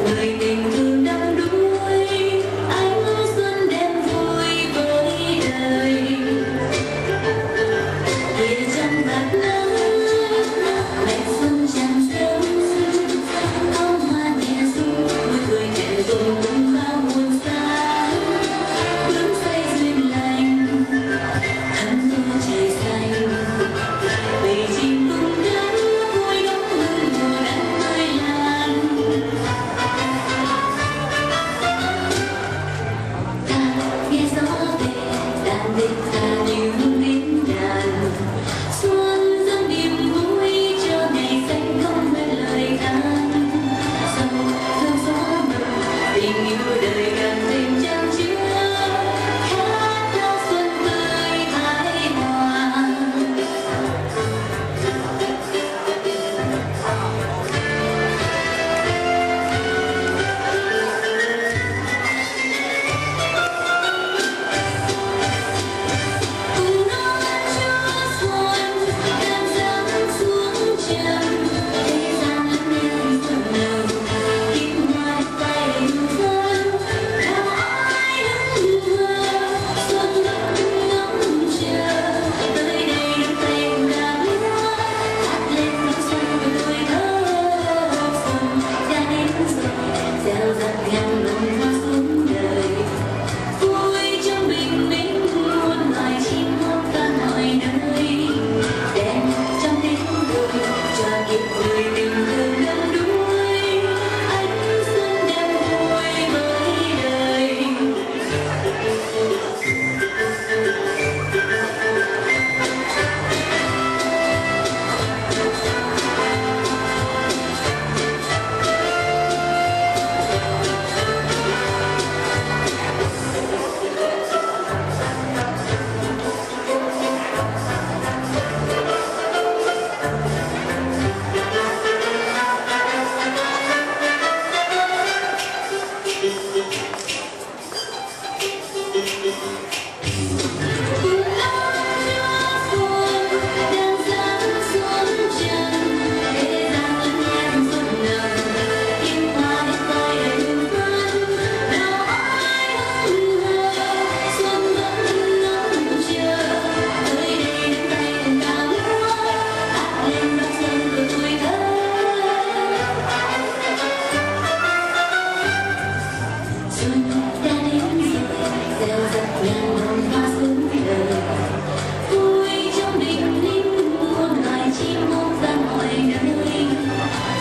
người tình thương đắm đuối ánh xuân đêm vui với đời kia trong bạc nắng lạnh xuân tràn sớm bông hoa nhẹ rung môi cười nhẹ rồi bông bao buồn xa bước say duyên lành thắm mưa trời xanh bầy chim tung cánh vui ngóng hương mùa nắng tươi lan ta nghe gió về đàn đêm ta như tiếng đàn xuân dâng niềm vui cho ngày xanh không quên lời than dòng thương gió mờ tình yêu đời càng thêm chan chứa khát khao xuân tươi thái hòa. Cùng non chúa xuân đàn giáng xuống trần thế gian lẫn em xuân nở kim hoa tay hương xuân nào ai hững hờ xuân vẫn ngóng chờ tới đây nắm tay cùng đàn múa hát lên tiếng xuân của tuổi thơ xuân đã đến rồi gieo rắc ngàn bông hoa xuống đời vui trong bình minh muôn loài chim hót vang mọi nơi đèn trong tiếng cười cho kịp người tình thương đắm đuối ánh xuân đêm vui với đời. Cùng non chúa xuân đàn giáng xuống trần thế gian lẫn em xuân nở kim hoa đến tay đầy hương phấn nào ai hững hờ xuân vẫn ngóng chờ tới đây nắm tay cùng ta múa hát lên nóc xuân của tuổi thơ xuân đã đến rồi gieo rắc ngàn bông hoa xuống đời vui trong bình minh muôn loài chim hót vang mọi nơi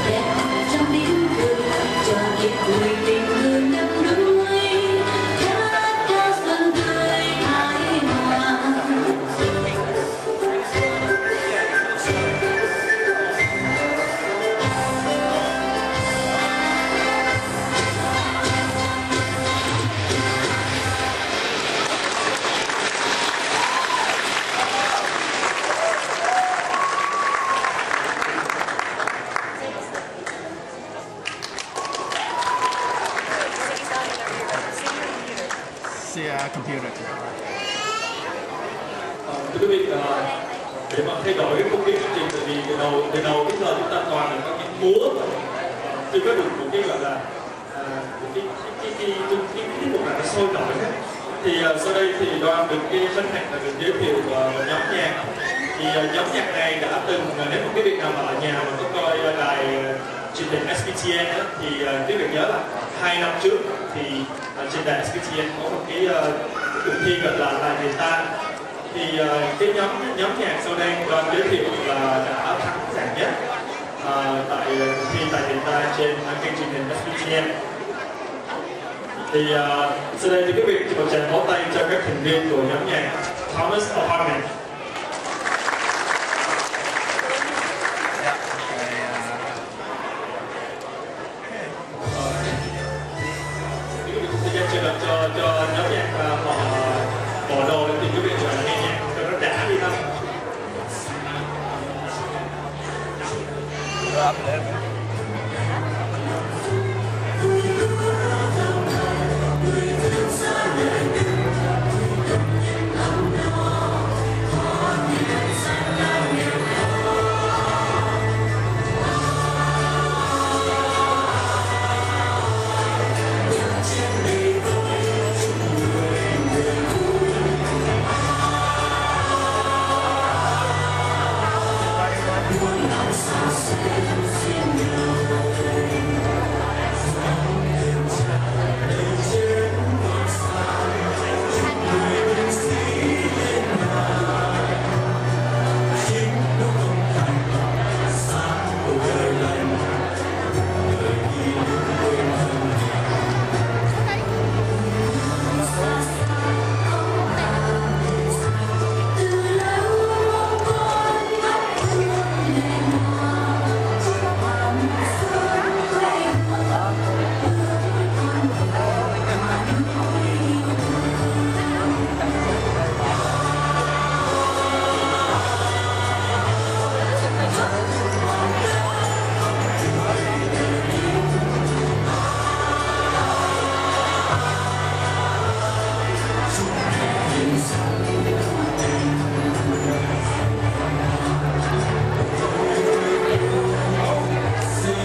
đẹp trong tiếng cười cho kịp người tình thương đắm đuối khát khao xuân tươi thái hòa. See computer. Thưa quý vị, để mà thay đổi cái không khí chương trình, tại vì từ đầu đến giờ chúng ta toàn là các cái múa, chưa có được một cái gọi là cái tiết mục nào nó sôi nổi hết. Thì sau đây thì Đoan được cái hân hạnh là được giới thiệu một nhóm nhạc. Thì nhóm nhạc này đã từng, nếu một cái vị nào mà ở nhà mà có coi đài truyền hình SPTN á, thì quý vị nhớ là 2 năm trước thì trên đài SPTN có một cái cuộc thi gọi là Tài Việt Ta. Thì cái nhóm nhạc sau đây Đoan giới thiệu là đã thắng giải nhất tại cuộc thi Tài Việt Ta trên kênh truyền hình SPTN. Thì sau đây thì quý vị một tràng vỗ tay cho các thành viên của nhóm nhạc Thomas Apartment. Cho nhóm nhạc họ bỏ đồ để tìm quý vị gọi là nghe nhạc cho nó đã đi không?